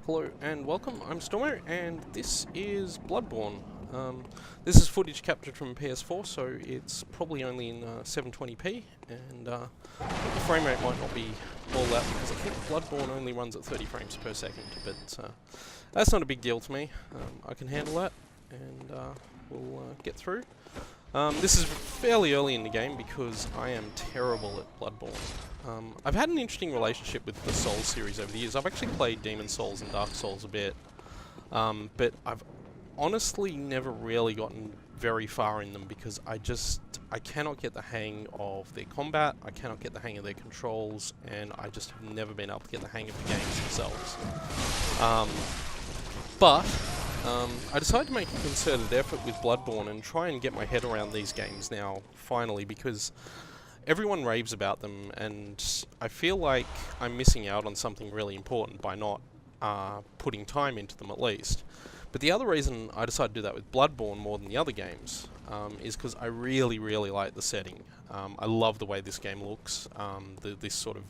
Hello and welcome, I'm Stormo and this is Bloodborne. This is footage captured from PS4, so it's probably only in 720p, and the frame rate might not be all that because I think Bloodborne only runs at 30 frames per second, but that's not a big deal to me. I can handle that, and we'll get through. This is fairly early in the game because I am terrible at Bloodborne. I've had an interesting relationship with the Souls series over the years. I've actually played Demon Souls and Dark Souls a bit, but I've honestly never really gotten very far in them because I cannot get the hang of their combat, I cannot get the hang of their controls, and I just have never been able to get the hang of the games themselves. But I decided to make a concerted effort with Bloodborne and try and get my head around these games now, finally, because everyone raves about them, and I feel like I'm missing out on something really important by not putting time into them at least. But the other reason I decided to do that with Bloodborne more than the other games is because I really, really like the setting. I love the way this game looks, this sort of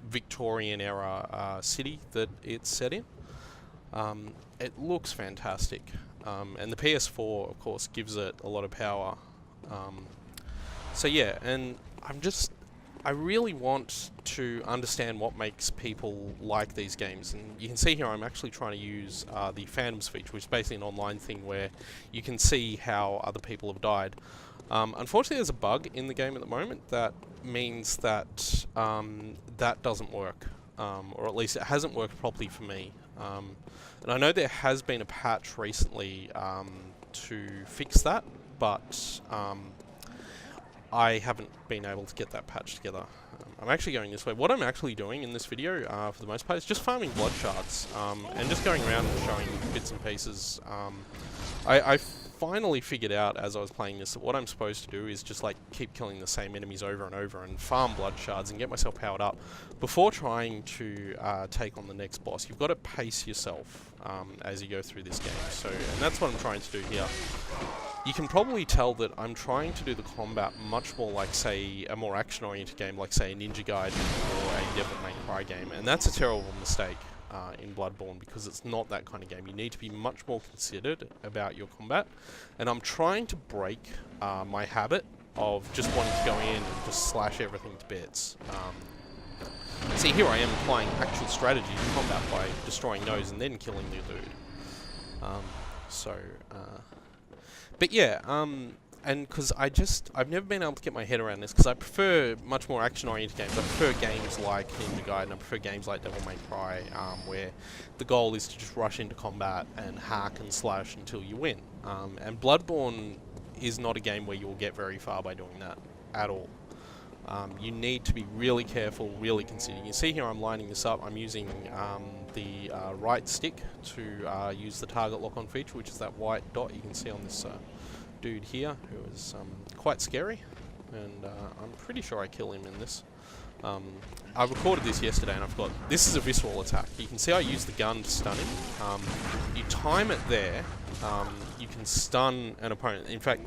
Victorian era city that it's set in. It looks fantastic, and the PS4 of course gives it a lot of power. So yeah, and I really want to understand what makes people like these games, and you can see here I'm actually trying to use the Phantoms feature, which is basically an online thing where you can see how other people have died. Unfortunately there's a bug in the game at the moment that means that that doesn't work, or at least it hasn't worked properly for me. And I know there has been a patch recently to fix that, but I haven't been able to get that patch together. I'm actually going this way. What I'm actually doing in this video, for the most part, is just farming blood shards, and just going around and showing bits and pieces. I finally figured out as I was playing this that what I'm supposed to do is just like keep killing the same enemies over and over and farm blood shards and get myself powered up before trying to take on the next boss. You've got to pace yourself as you go through this game. So, and that's what I'm trying to do here. You can probably tell that I'm trying to do the combat much more like, say, a more action-oriented game, like, say, a Ninja Gaiden or a Devil May Cry game, and that's a terrible mistake in Bloodborne because it's not that kind of game. You need to be much more considered about your combat, and I'm trying to break my habit of just wanting to go in and just slash everything to bits. See, here I am applying actual strategy to combat by destroying those and then killing the dude. But yeah, and because I've never been able to get my head around this, because I prefer much more action-oriented games. I prefer games like Ninja Gaiden, I prefer games like Devil May Cry, where the goal is to just rush into combat and hack and slash until you win. And Bloodborne is not a game where you'll get very far by doing that at all. You need to be really careful, really considered. You see here I'm lining this up. I'm using the right stick to use the target lock-on feature, which is that white dot you can see on this dude here, who is quite scary, and I'm pretty sure I kill him in this. I recorded this yesterday and I forgot. This is a visceral attack. You can see I use the gun to stun him. You time it there, you can stun an opponent. In fact,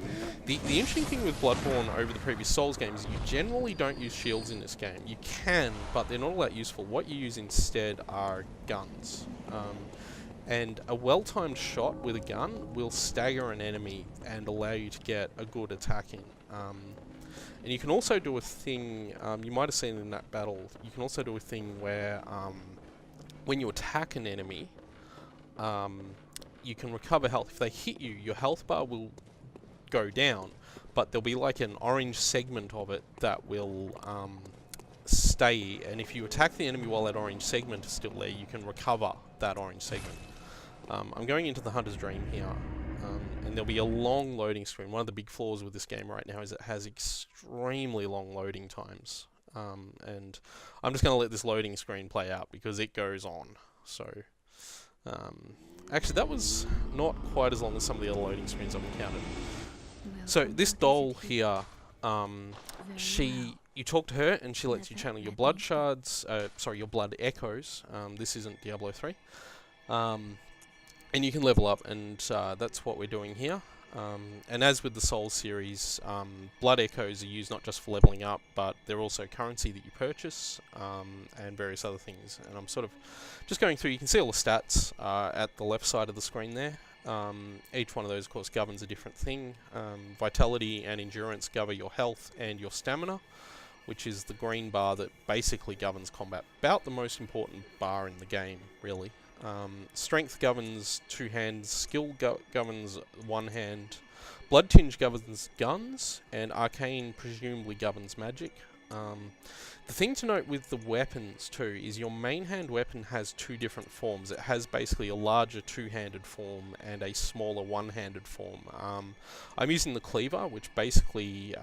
the interesting thing with Bloodborne over the previous Souls games is you generally don't use shields in this game. You can, but they're not all that useful. What you use instead are guns. And a well-timed shot with a gun will stagger an enemy and allow you to get a good attack in. And you can also do a thing, you might have seen in that battle, you can also do a thing where when you attack an enemy, you can recover health. If they hit you, your health bar will go down, but there'll be like an orange segment of it that will stay, and if you attack the enemy while that orange segment is still there, you can recover that orange segment. I'm going into the Hunter's Dream here, and there'll be a long loading screen. One of the big flaws with this game right now is it has extremely long loading times, and I'm just going to let this loading screen play out because it goes on. So, actually that was not quite as long as some of the other loading screens I've encountered. So this doll here, you talk to her and she lets you channel your blood shards, your blood echoes. This isn't Diablo 3. And you can level up, and that's what we're doing here. And as with the Souls series, Blood Echoes are used not just for leveling up, but they're also currency that you purchase, and various other things. And I'm sort of just going through, you can see all the stats at the left side of the screen there. Each one of those, of course, governs a different thing. Vitality and endurance govern your health and your stamina, which is the green bar that basically governs combat. About the most important bar in the game, really. Strength governs 2 hands, skill governs 1 hand, Blood Tinge governs guns, and Arcane presumably governs magic. The thing to note with the weapons too is your main hand weapon has 2 different forms. It has basically a larger 2-handed form and a smaller 1-handed form. I'm using the Cleaver, which basically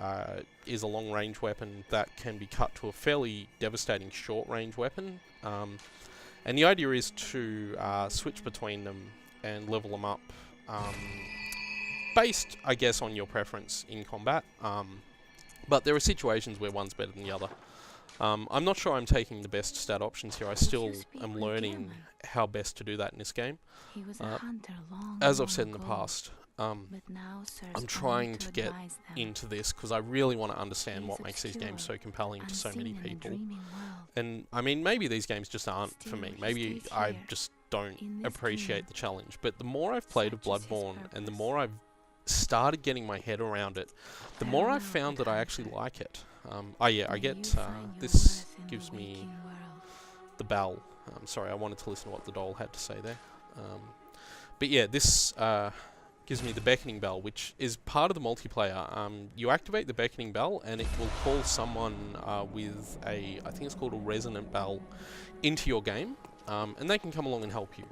is a long-range weapon that can be cut to a fairly devastating short-range weapon. And the idea is to switch between them and level them up based, I guess, on your preference in combat. But there are situations where one's better than the other. I'm not sure I'm taking the best stat options here. I still am learning how best to do that in this game. As I've said in the past, I'm trying to get into this because I really want to understand what makes these games so compelling to so many people. And I mean, maybe these games just aren't for me. Maybe I just don't appreciate the challenge. But the more I've played of Bloodborne and the more I've started getting my head around it, the more I've found that I actually like it. I get, this gives me the bell. Sorry, I wanted to listen to what the doll had to say there. But yeah, this gives me the beckoning bell, which is part of the multiplayer. You activate the beckoning bell and it will call someone with I think it's called a resonant bell, into your game, and they can come along and help you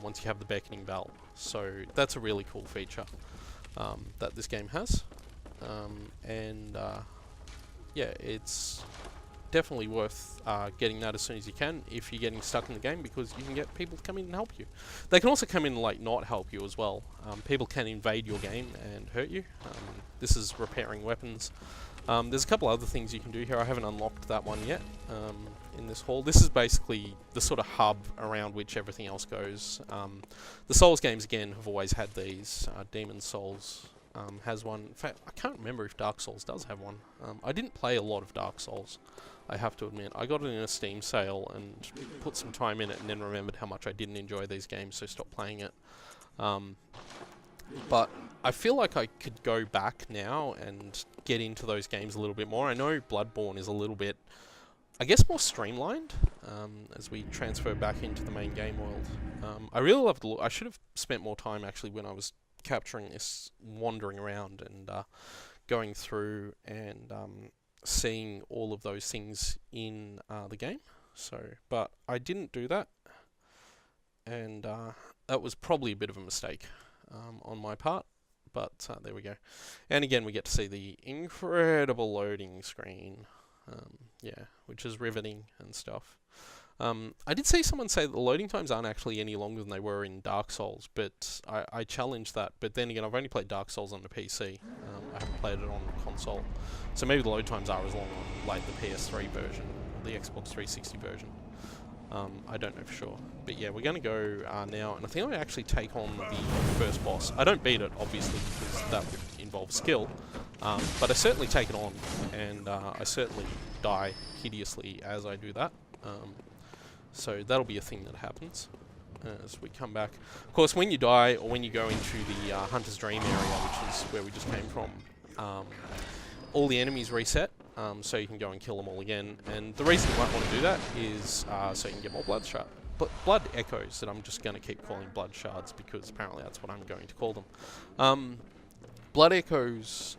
once you have the beckoning bell. So that's a really cool feature that this game has. Yeah, it's definitely worth getting that as soon as you can if you're getting stuck in the game, because you can get people to come in and help you. They can also come in and like not help you as well. People can invade your game and hurt you. This is repairing weapons. There's a couple other things you can do here. I haven't unlocked that one yet in this hall. This is basically the sort of hub around which everything else goes. The Souls games, again, have always had these. Demon's Souls has one. In fact, I can't remember if Dark Souls does have one. I didn't play a lot of Dark Souls, I have to admit. I got it in a Steam sale and put some time in it and then remembered how much I didn't enjoy these games, so stopped playing it. But I feel like I could go back now and get into those games a little bit more. I know Bloodborne is a little bit, I guess, more streamlined as we transfer back into the main game world. I really love the look. I should have spent more time actually when I was capturing this, wandering around and going through and seeing all of those things in the game. But I didn't do that, and that was probably a bit of a mistake on my part. But there we go. And again, we get to see the incredible loading screen, yeah, which is riveting and stuff. I did see someone say that the loading times aren't actually any longer than they were in Dark Souls, but I challenged that. But then again, I've only played Dark Souls on the PC. I haven't played it on console. So maybe the load times are as long on like the PS3 version, or the Xbox 360 version. I don't know for sure. But yeah, we're going to go now, and I think I actually take on the first boss. I don't beat it, obviously, because that would involve skill. But I certainly take it on, and I certainly die hideously as I do that. So that'll be a thing that happens as we come back. Of course, when you die, or when you go into the Hunter's Dream area, which is where we just came from, all the enemies reset, so you can go and kill them all again. And the reason you might want to do that is so you can get more blood echoes, that I'm just going to keep calling blood shards, because apparently that's what I'm going to call them. Blood echoes,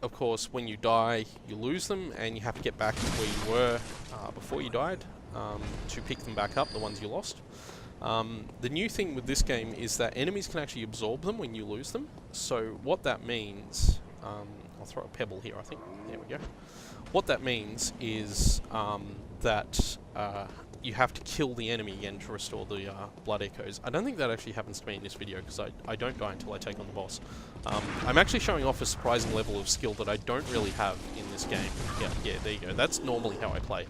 of course, when you die, you lose them, and you have to get back to where you were before you died to pick them back up, the ones you lost. The new thing with this game is that enemies can actually absorb them when you lose them. So what that means, I'll throw a pebble here, I think. There we go. What that means is that you have to kill the enemy again to restore the blood echoes. I don't think that actually happens to me in this video, because I don't die until I take on the boss. I'm actually showing off a surprising level of skill that I don't really have in this game. Yeah, there you go. That's normally how I play.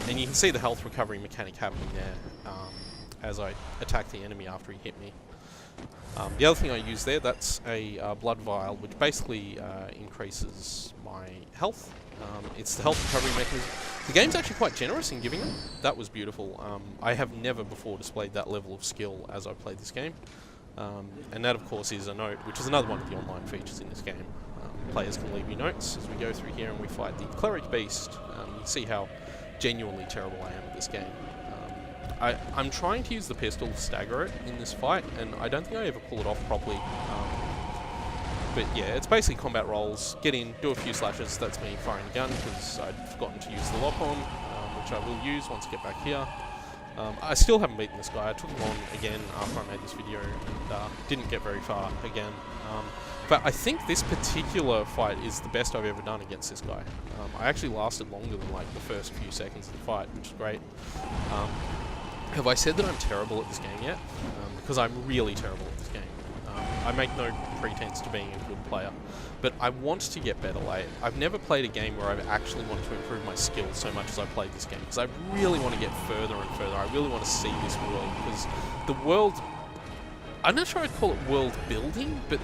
And you can see the health recovery mechanic happening there as I attack the enemy after he hit me. The other thing I use there, that's a blood vial, which basically increases my health. It's the health recovery mechanism. The game's actually quite generous in giving it. That was beautiful. I have never before displayed that level of skill as I played this game. And that, of course, is a note, which is another one of the online features in this game. Players can leave you notes as we go through here and we fight the Cleric Beast. You can see how genuinely terrible I am at this game. I'm trying to use the pistol to stagger it in this fight, and I don't think I ever pull it off properly. But yeah, it's basically combat rolls. Get in, do a few slashes. That's me firing a gun because I'd forgotten to use the lock-on, which I will use once I get back here. I still haven't beaten this guy. I took him on again after I made this video and didn't get very far again. But I think this particular fight is the best I've ever done against this guy. I actually lasted longer than like the first few seconds of the fight, which is great. Have I said that I'm terrible at this game yet? Because I'm really terrible at this game. I make no pretense to being a good player, but I want to get better. I've never played a game where I've actually wanted to improve my skills so much as I played this game, because I really want to get further and further. I really want to see this world, because the world, I'm not sure I'd call it world building, but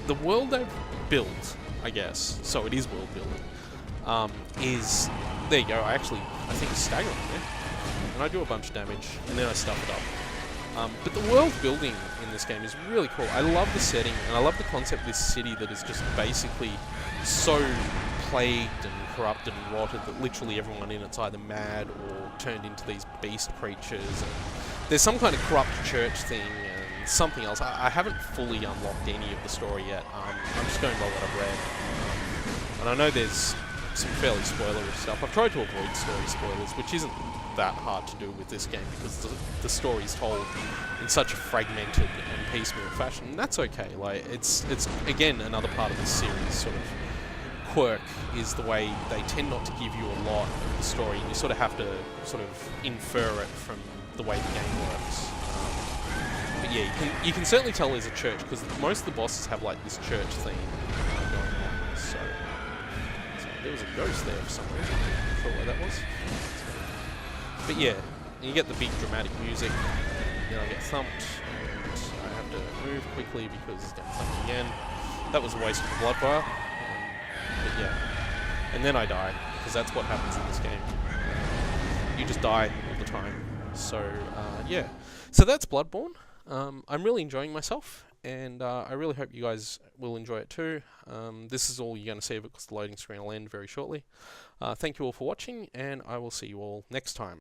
the world they've built, I guess, so it is world building, is, there you go, I think it's staggering there. And I do a bunch of damage, and then I stuff it up. But the world building in this game is really cool. I love the setting, and I love the concept of this city that is just basically so plagued and corrupted and rotted that literally everyone in it's either mad or turned into these beast creatures. And there's some kind of corrupt church thing and something else. I haven't fully unlocked any of the story yet. I'm just going by what I've read. And I know there's some fairly spoilery stuff. I've tried to avoid story spoilers, which isn't that hard to do with this game because the story's told in such a fragmented and piecemeal fashion, and that's okay. Like it's again another part of this series sort of quirk is the way they tend not to give you a lot of the story, and you sort of have to sort of infer it from the way the game works. But yeah, you can certainly tell there's a church because most of the bosses have like this church theme going on. So there was a ghost there for some reason. I'm not sure where that was. But yeah, you get the big dramatic music, then I get thumped, and I have to move quickly because it's getting thumped again. That was a waste of the blood vial. But yeah, and then I die, because that's what happens in this game. You just die all the time. So yeah, so that's Bloodborne. I'm really enjoying myself, and I really hope you guys will enjoy it too. This is all you're going to see of it because the loading screen will end very shortly. Thank you all for watching, and I will see you all next time.